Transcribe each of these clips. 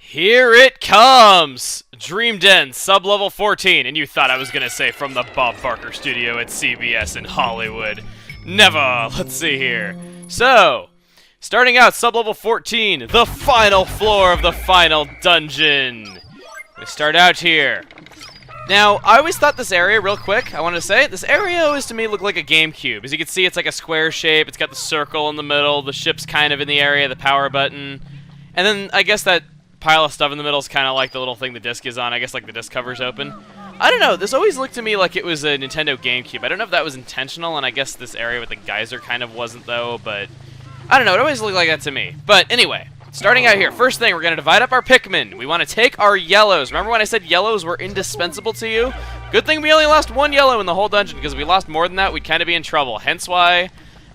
Here it comes! Dream Den, sub-level 14, and you thought I was gonna say from the Bob Barker studio at CBS in Hollywood. Never! Let's see here. So, starting out sub-level 14, the final floor of the final dungeon. We start out here. Now, I always thought this area, real quick, I wanted to say, this area always to me looked like a GameCube. As you can see, it's like a square shape, it's got the circle in the middle, the ship's kind of in the area, the power button, and then I guess that pile of stuff in the middle is kind of like the little thing the disc is on. I guess like the disc cover's open. I don't know, this always looked to me like it was a Nintendo GameCube. I don't know if that was intentional, and I guess this area with the geyser kind of wasn't though, but I don't know, it always looked like that to me. But anyway, starting out here, first thing, we're going to divide up our Pikmin. We want to take our yellows. Remember when I said yellows were indispensable to you? Good thing we only lost one yellow in the whole dungeon, because if we lost more than that, we'd kind of be in trouble. Hence why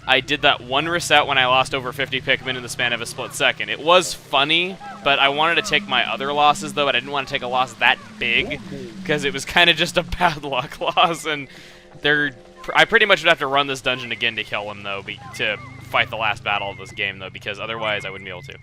I did that one reset when I lost over 50 Pikmin in the span of a split second. It was funny, but I wanted to take my other losses, though, but I didn't want to take a loss that big, because it was kind of just a bad luck loss, and I pretty much would have to run this dungeon again to kill him, though, to fight the last battle of this game, though, because otherwise I wouldn't be able to.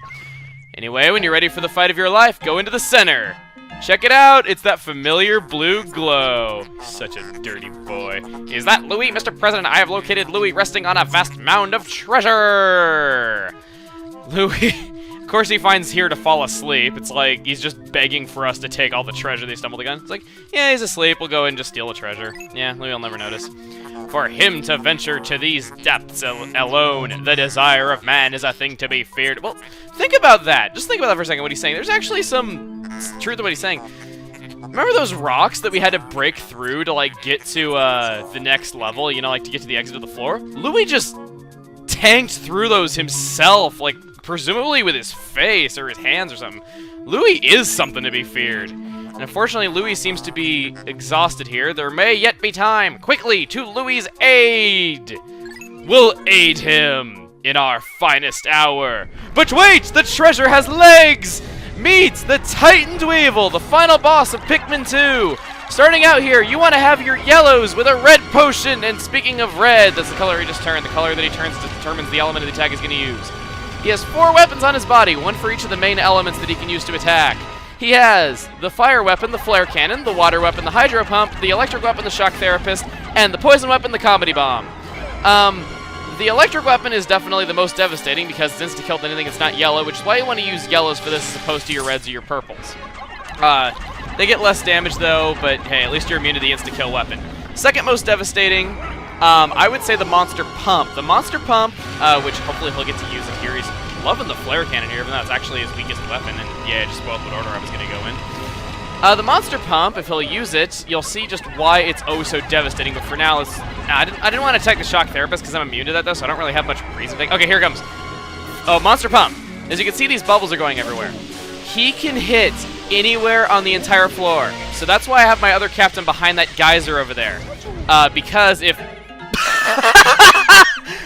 Anyway, when you're ready for the fight of your life, go into the center. Check it out, it's that familiar blue glow. Such a dirty boy. Is that Louis, Mr. President? I have located Louis resting on a vast mound of treasure. Louis, of course he finds here to fall asleep. It's like he's just begging for us to take all the treasure they stumbled upon. It's like, yeah, he's asleep, we'll go and just steal the treasure. Yeah, Louis will never notice. For him to venture to these depths alone, the desire of man is a thing to be feared. Well, think about that. Just think about that for a second, what he's saying. There's actually some truth to what he's saying. Remember those rocks that we had to break through to, like, get to the next level? You know, like, to get to the exit of the floor? Louis just tanked through those himself, like, presumably with his face or his hands or something. Louis is something to be feared. And unfortunately, Louis seems to be exhausted here. There may yet be time. Quickly, to Louis' aid! We'll aid him in our finest hour. But wait! The treasure has legs! Meet the Titan Dweevil, the final boss of Pikmin 2! Starting out here, you want to have your yellows with a red potion. And speaking of red, that's the color he just turned. The color that he turns determines the element of the attack he's going to use. He has 4 weapons on his body, one for each of the main elements that he can use to attack. He has the fire weapon, the flare cannon, the water weapon, the hydro pump, the electric weapon, the shock therapist, and the poison weapon, the comedy bomb. The electric weapon is definitely the most devastating because it's insta-killed anything that's not yellow, which is why you want to use yellows for this as opposed to your reds or your purples. They get less damage though, but hey, at least you're immune to the insta-kill weapon. Second most devastating, I would say the monster pump. The monster pump, which hopefully he'll get to use it here. He's loving the flare cannon here, even though it's actually his weakest weapon, and yeah, just spoiled what order I was going to go in. The monster pump, if he'll use it, you'll see just why it's oh so devastating, but for now, I didn't want to attack the shock therapist because I'm immune to that, though, so I don't really have much reason to take. Okay, here it comes. Oh, monster pump. As you can see, these bubbles are going everywhere. He can hit anywhere on the entire floor, so that's why I have my other captain behind that geyser over there, because if...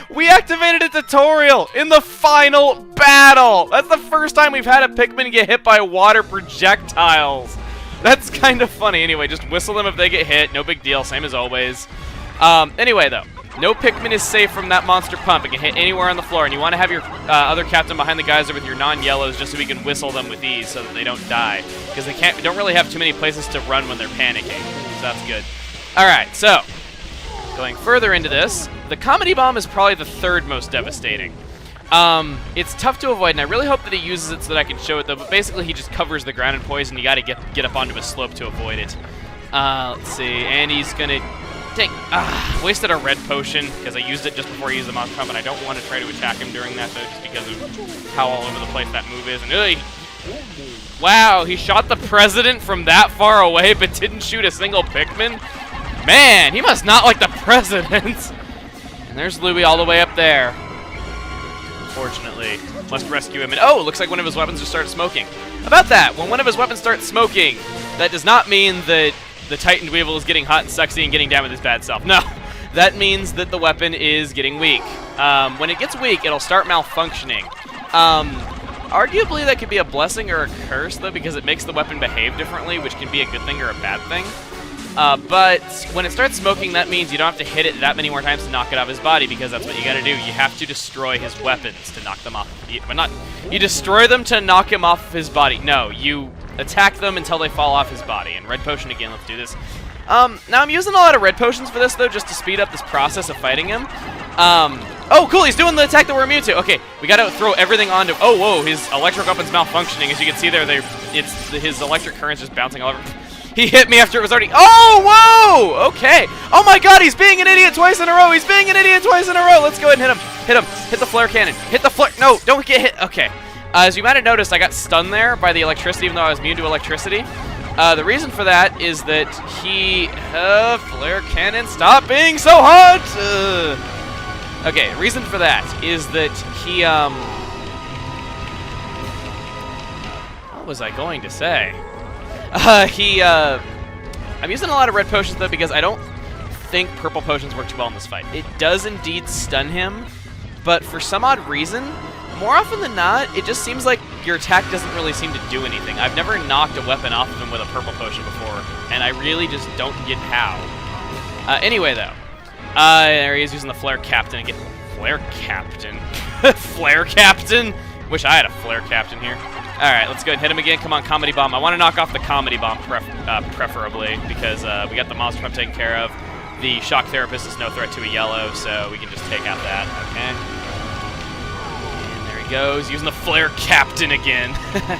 We activated a tutorial in the final battle! That's the first time we've had a Pikmin get hit by water projectiles. That's kind of funny. Anyway, just whistle them if they get hit. No big deal. Same as always. Anyway, though. No Pikmin is safe from that monster pump. It can hit anywhere on the floor. And you want to have your other captain behind the geyser with your non-yellows just so we can whistle them with ease so that they don't die. Because they don't really have too many places to run when they're panicking. So that's good. Alright, so... going further into this, the comedy bomb is probably the third most devastating. It's tough to avoid, and I really hope that he uses it so that I can show it, though, but basically he just covers the ground in poison. You gotta get up onto a slope to avoid it. Let's see, and he's gonna take... wasted a red potion, because I used it just before I used the monster pump, and I don't want to try to attack him during that, though, just because of how all over the place that move is. And wow, he shot the president from that far away, but didn't shoot a single Pikmin? Man, he must not like the president. And there's Louis all the way up there. Unfortunately, must rescue him. And oh, looks like one of his weapons just started smoking. About that, when one of his weapons starts smoking, that does not mean that the Titan Dweevil is getting hot and sexy and getting down with his bad self. No, that means that the weapon is getting weak. When it gets weak, it'll start malfunctioning. Arguably, that could be a blessing or a curse, though, because it makes the weapon behave differently, which can be a good thing or a bad thing. But when it starts smoking, that means you don't have to hit it that many more times to knock it off his body, because that's what you gotta do. You have to destroy his weapons to knock them off. You destroy them to knock him off of his body. No, you attack them until they fall off his body. And red potion again, let's do this. Now I'm using a lot of red potions for this, though, just to speed up this process of fighting him. Oh, cool, he's doing the attack that we're immune to. Okay, we gotta throw everything onto... Oh, whoa, his electric weapon's malfunctioning. As you can see there, his electric current's just bouncing all over. He hit me after it was already... Oh, whoa! Okay. Oh my god, he's being an idiot twice in a row. He's being an idiot twice in a row. Let's go ahead and hit him. Hit him. Hit the flare cannon. Hit the flare... No, don't get hit. Okay. As you might have noticed, I got stunned there by the electricity, even though I was immune to electricity. The reason for that is that he... flare cannon, stop being so hot! Okay, reason for that is that he, What was I going to say? I'm using a lot of red potions, though, because I don't think purple potions work too well in this fight. It does indeed stun him, but for some odd reason, more often than not, it just seems like your attack doesn't really seem to do anything. I've never knocked a weapon off of him with a purple potion before, and I really just don't get how. Anyway, though, there he is using the Flare Captain again. Flare Captain? Flare Captain? Wish I had a Flare Captain here. Alright, let's go ahead and hit him again. Come on, Comedy Bomb. I want to knock off the Comedy Bomb preferably, because we got the Monster Pump taken care of. The Shock Therapist is no threat to a yellow, so we can just take out that. Okay. And there he goes, using the Flare Captain again. Okay,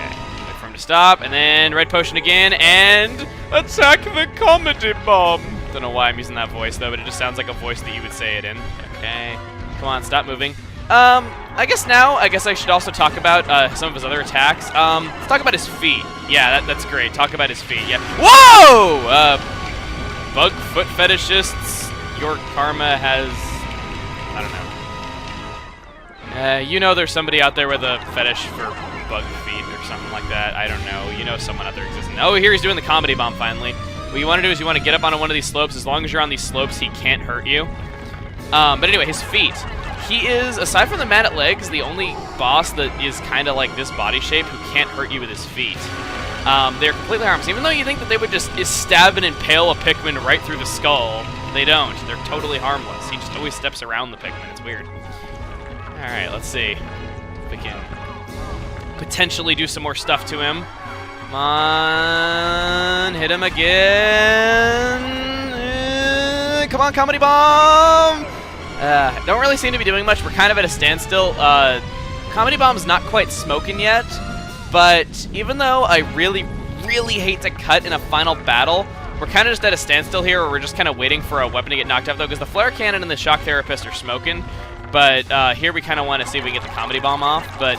wait for him to stop, and then Red Potion again, and attack the Comedy Bomb. Don't know why I'm using that voice, though, but it just sounds like a voice that you would say it in. Okay, come on, stop moving. I guess I should also talk about some of his other attacks. Let's talk about his feet. Yeah, that's great. Talk about his feet. Yeah. Whoa! Bug foot fetishists. Your karma has... I don't know. You know there's somebody out there with a fetish for bug feet or something like that. I don't know. You know someone out there exists. Oh, here he's doing the Comedy Bomb finally. What you want to do is you want to get up on one of these slopes. As long as you're on these slopes, he can't hurt you. But anyway, his feet. He is, aside from the man at legs, the only boss that is kind of like this body shape who can't hurt you with his feet. They're completely harmless. Even though you think that they would just stab and impale a Pikmin right through the skull, they don't. They're totally harmless. He just always steps around the Pikmin. It's weird. Alright, let's see if we can potentially do some more stuff to him. Come on, hit him again. Come on, Comedy Bomb! Don't really seem to be doing much. We're kind of at a standstill. Comedy Bomb's not quite smoking yet, but even though I really, really hate to cut in a final battle, we're kind of just at a standstill here, where we're just kind of waiting for a weapon to get knocked off, though, because the Flare Cannon and the Shock Therapist are smoking, but here we kind of want to see if we can get the Comedy Bomb off, but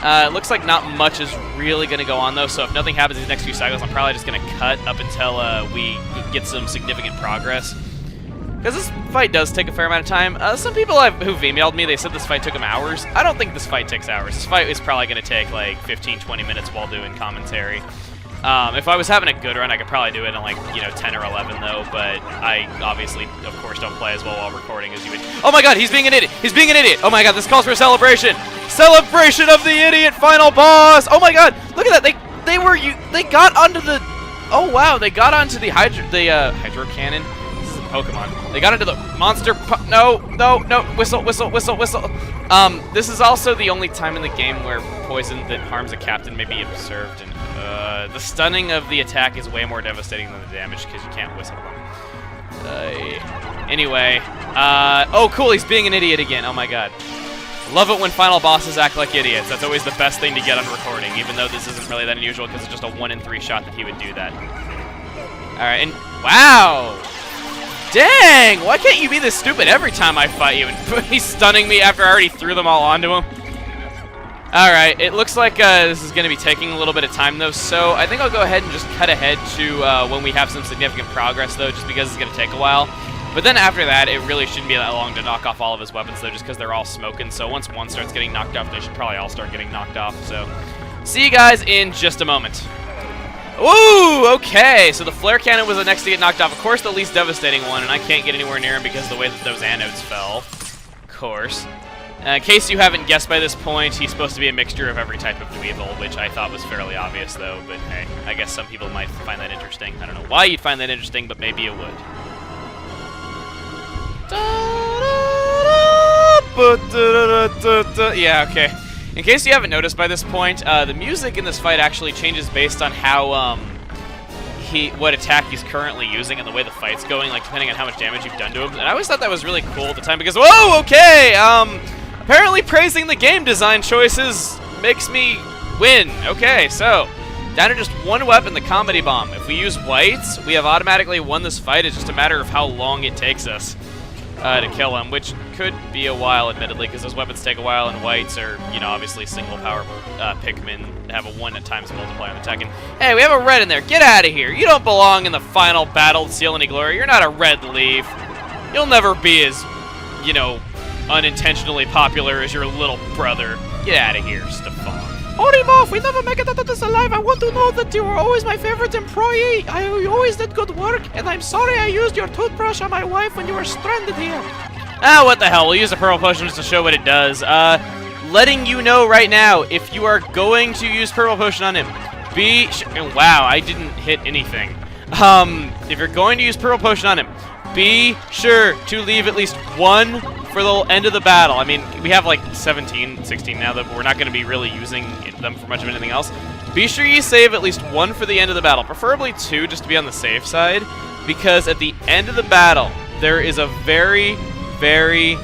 it looks like not much is really going to go on, though, so if nothing happens in these next few cycles, I'm probably just going to cut up until we get some significant progress. Because this fight does take a fair amount of time. Some people who've emailed me, they said this fight took them hours. I don't think this fight takes hours. This fight is probably going to take like 15-20 minutes while doing commentary. If I was having a good run, I could probably do it in like, 10 or 11 though, but I obviously, of course, don't play as well while recording as you would. Oh my god, he's being an idiot! He's being an idiot! Oh my god, this calls for a celebration! Celebration of the idiot final boss! Oh my god, look at that! They got onto the... Oh wow, they got onto the Hydro Cannon. Pokemon. They got into the monster. No, whistle. This is also the only time in the game where poison that harms a captain may be observed, and the stunning of the attack is way more devastating than the damage because you can't whistle them. Anyway, oh cool, he's being an idiot again. Oh my god. Love it when final bosses act like idiots. That's always the best thing to get on recording, even though this isn't really that unusual because it's just a 1 in 3 shot that he would do that. Alright, and wow! Dang! Why can't you be this stupid every time I fight you? And he's stunning me after I already threw them all onto him. Alright, it looks like this is going to be taking a little bit of time, though, so I think I'll go ahead and just cut ahead to when we have some significant progress, though, just because it's going to take a while. But then after that, it really shouldn't be that long to knock off all of his weapons, though, just because they're all smoking, so once one starts getting knocked off, they should probably all start getting knocked off, so see you guys in just a moment. Ooh, okay, so the Flare Cannon was the next to get knocked off. Of course, the least devastating one, and I can't get anywhere near him because of the way that those anodes fell. Of course. In case you haven't guessed by this point, he's supposed to be a mixture of every type of Dweevil, which I thought was fairly obvious, though, but hey, I guess some people might find that interesting. I don't know why you'd find that interesting, but maybe you would. Yeah, okay. In case you haven't noticed by this point, the music in this fight actually changes based on how, what attack he's currently using and the way the fight's going, like, depending on how much damage you've done to him. And I always thought that was really cool at the time because, whoa, okay, apparently praising the game design choices makes me win. Okay, so, down to just one weapon, the Comedy Bomb. If we use whites, we have automatically won this fight. It's just a matter of how long it takes us to kill him, which could be a while, admittedly, because those weapons take a while, and whites are, you know, obviously single power Pikmin have a 1 times multiplier on attack. And hey, we have a red in there. Get out of here. You don't belong in the final battle to seal any glory. You're not a red leaf. You'll never be as, you know, unintentionally popular as your little brother. Get out of here, Stefan. Orimov, we never make it out of this alive. I want to know that you were always my favorite employee. You always did good work, and I'm sorry I used your toothbrush on my wife when you were stranded here. Ah, what the hell. We'll use the Purple Potion just to show what it does. Letting you know right now, if you are going to use Purple Potion on him, wow, I didn't hit anything. If you're going to use Purple Potion on him, be sure to leave at least one for the end of the battle. I mean, we have like 17, 16 now that we're not going to be really using them for much of anything else. Be sure you save at least one for the end of the battle, preferably two just to be on the safe side, because at the end of the battle, there is a very, very,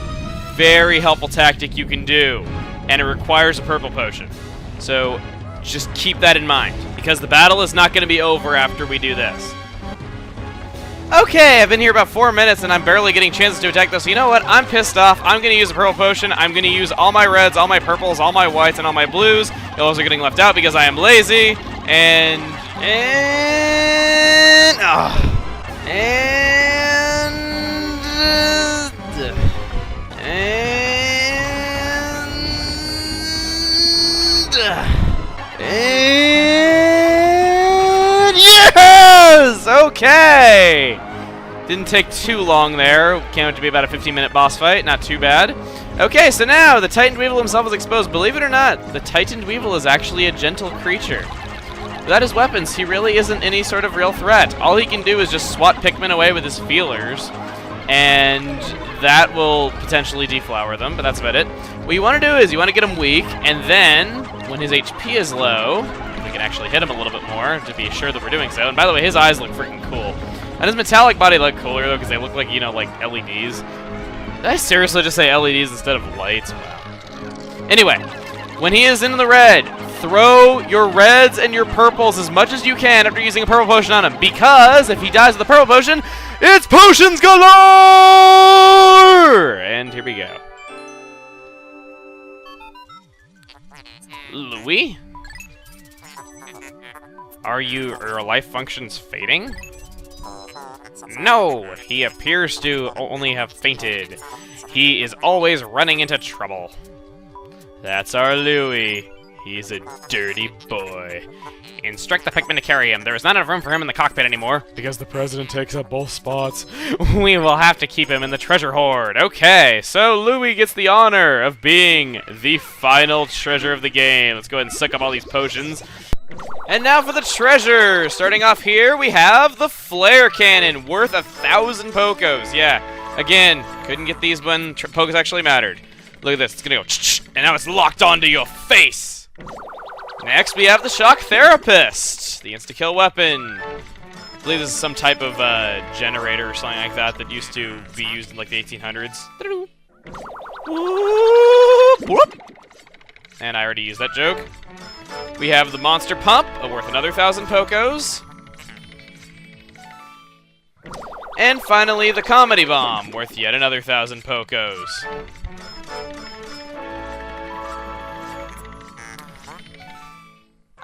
very helpful tactic you can do, and it requires a Purple Potion. So just keep that in mind, because the battle is not going to be over after we do this. Okay, I've been here about 4 minutes, and I'm barely getting chances to attack this. So you know what? I'm pissed off. I'm going to use a Purple Potion. I'm going to use all my reds, all my purples, all my whites, and all my blues. Those are getting left out because I am lazy. And yes! Okay! Didn't take too long there. Came out to be about a 15-minute boss fight. Not too bad. Okay, so now the Titan Dweevil himself is exposed. Believe it or not, the Titan Dweevil is actually a gentle creature. Without his weapons, he really isn't any sort of real threat. All he can do is just swat Pikmin away with his feelers, and that will potentially deflower them, but that's about it. What you want to do is you want to get him weak, and then, when his HP is low, we can actually hit him a little bit more to be sure that we're doing so. And by the way, his eyes look freaking cool. And his metallic body look cooler, though, because they look like, you know, like LEDs. Did I seriously just say LEDs instead of lights? Wow. Anyway, when he is in the red, throw your reds and your purples as much as you can after using a Purple Potion on him, because if he dies with a Purple Potion, it's potions galore! And here we go. Louis? Are your life functions fading? No, he appears to only have fainted. He is always running into trouble. That's our Louis. He's a dirty boy. Instruct the Pikmin to carry him. There is not enough room for him in the cockpit anymore. Because the president takes up both spots. We will have to keep him in the treasure hoard. Okay, so Louis gets the honor of being the final treasure of the game. Let's go ahead and suck up all these potions. And now for the treasure! Starting off here, we have the Flare Cannon, worth 1,000 Pokos. Yeah, again, couldn't get these when Pokos actually mattered. Look at this, it's gonna go and now it's locked onto your face! Next, we have the Shock Therapist, the insta-kill weapon. I believe this is some type of generator or something like that that used to be used in like the 1800s. And I already used that joke. We have the Monster Pump, worth another 1,000 Pokos. And finally, the Comedy Bomb, worth yet another 1,000 Pokos.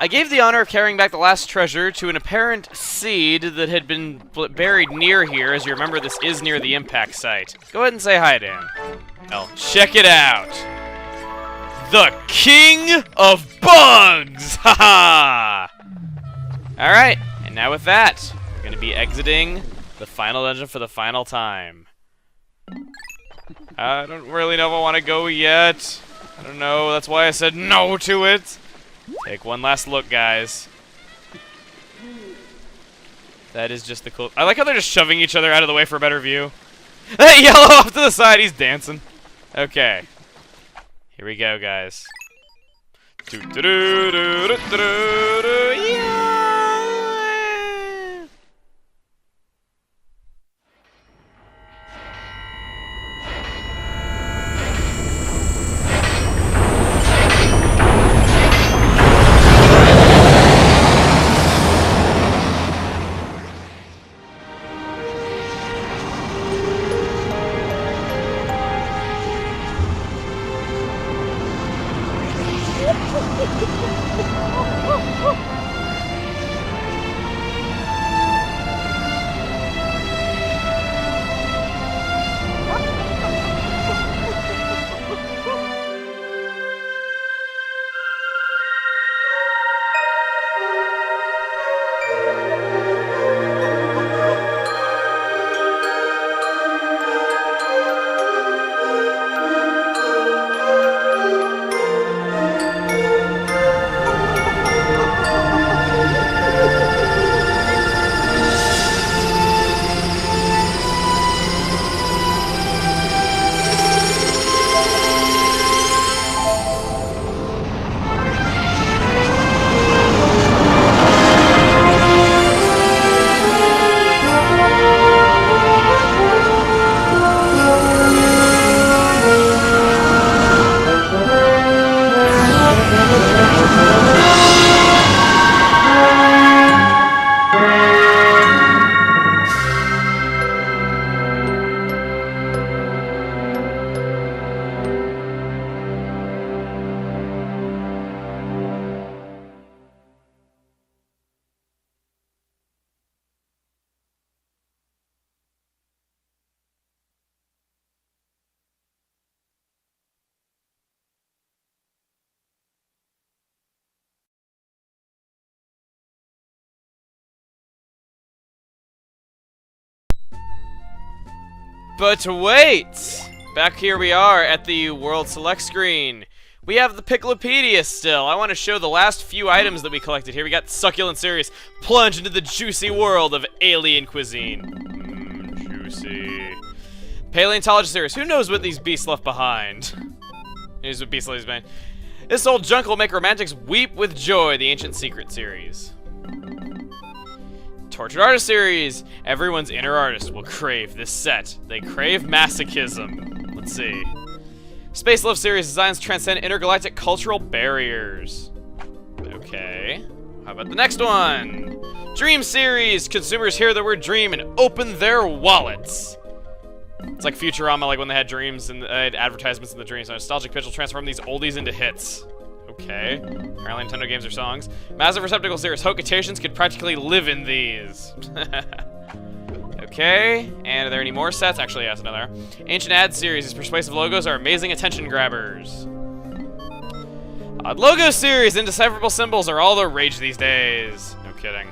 I gave the honor of carrying back the last treasure to an apparent seed that had been buried near here. As you remember, this is near the impact site. Go ahead and say hi to him. Oh, check it out! The King of Bugs! Haha! Alright, and now with that, we're going to be exiting the final dungeon for the final time. I don't really know if I want to go yet. I don't know. That's why I said no to it. Take one last look, guys. That is just the cool. I like how they're just shoving each other out of the way for a better view. Hey, Yellow off to the side. He's dancing. Okay. Here we go, guys. Yeah. But wait! Back here we are at the World Select screen. We have the Piklopedia still. I want to show the last few items that we collected here. We got Succulent Series. Plunge into the juicy world of alien cuisine. Juicy. Paleontologist Series. Who knows what these beasts left behind? Here's what beasts left behind. This old junk will make romantics weep with joy. The Ancient Secret Series. Tortured Artist Series. Everyone's inner artist will crave this set. They crave masochism. Let's see. Space Love Series. Designs transcend intergalactic cultural barriers. Okay. How about the next one? Dream Series. Consumers hear the word dream and open their wallets. It's like Futurama, like when they had dreams and advertisements in the dreams. A nostalgic pitch will transform these oldies into hits. Okay. Apparently Nintendo games are songs. Massive Receptacle Series. Hokitations could practically live in these. Okay. And are there any more sets? Actually, yes, another. Ancient Ad Series. These persuasive logos are amazing attention grabbers. Odd Logo Series. Indecipherable symbols are all the rage these days. No kidding.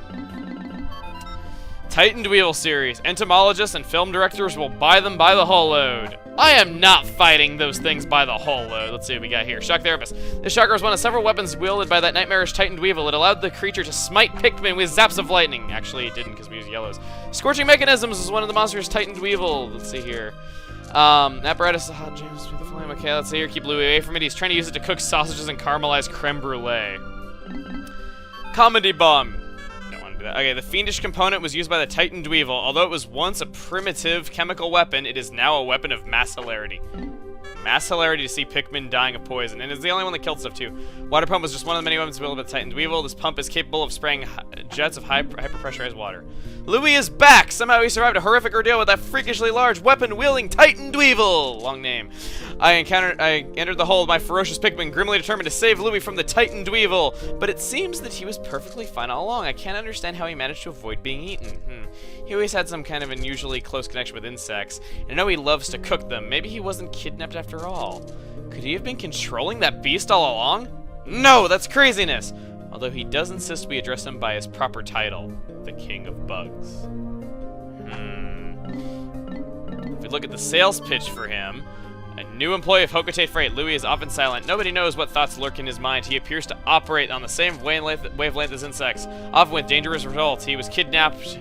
Titan Dweevil Series. Entomologists and film directors will buy them by the whole load. I am not fighting those things by the whole load. Let's see what we got here. Shock Therapist. This shocker was one of several weapons wielded by that nightmarish Titan Dweevil. It allowed the creature to smite Pikmin with zaps of lightning. Actually, it didn't because we used yellows. Scorching Mechanisms is one of the monsters Titan Dweevil. Let's see here. Apparatus, hot gems through the flame. Okay, let's see here. Keep Louis away from it. He's trying to use it to cook sausages and caramelize creme brulee. Comedy Bomb. Okay, the fiendish component was used by the Titan Dweevil. Although it was once a primitive chemical weapon, it is now a weapon of mass hilarity. Mass hilarity to see Pikmin dying of poison, and it's the only one that killed stuff too. Water pump was just one of the many weapons built by the Titan Dweevil. This pump is capable of spraying jets of hyper-pressurized water. Louis is back! Somehow he survived a horrific ordeal with that freakishly large weapon-wielding Titan Dweevil! Long name. I entered the hole with my ferocious Pikmin, grimly determined to save Louis from the Titan Dweevil. But it seems that he was perfectly fine all along. I can't understand how he managed to avoid being eaten. He always had some kind of unusually close connection with insects, and I know he loves to cook them. Maybe he wasn't kidnapped after all. Could he have been controlling that beast all along? No, that's craziness! Although he does insist we address him by his proper title, the King of Bugs. We look at the sales pitch for him. A new employee of Hokote Freight, Louis is often silent. Nobody knows what thoughts lurk in his mind. He appears to operate on the same wavelength as insects, often with dangerous results. He was kidnapped.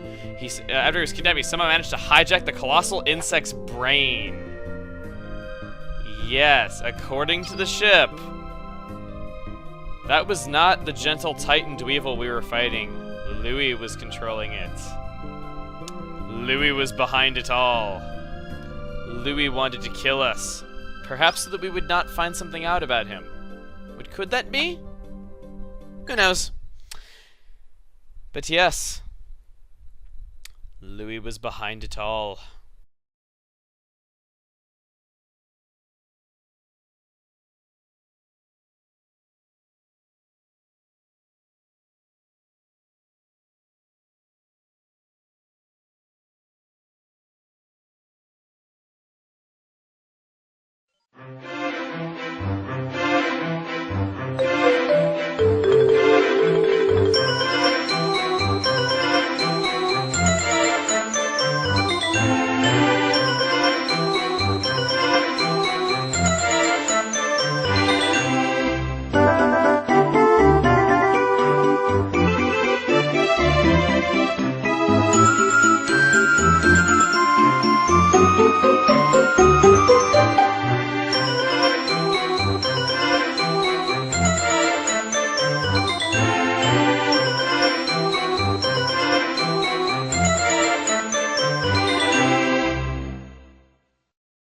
After he was kidnapped, he somehow managed to hijack the colossal insect's brain. Yes, according to the ship. That was not the gentle Titan Dweevil we were fighting. Louis was controlling it. Louis was behind it all. Louis wanted to kill us. Perhaps so that we would not find something out about him. What could that be? Who knows? But yes, Louis was behind it all.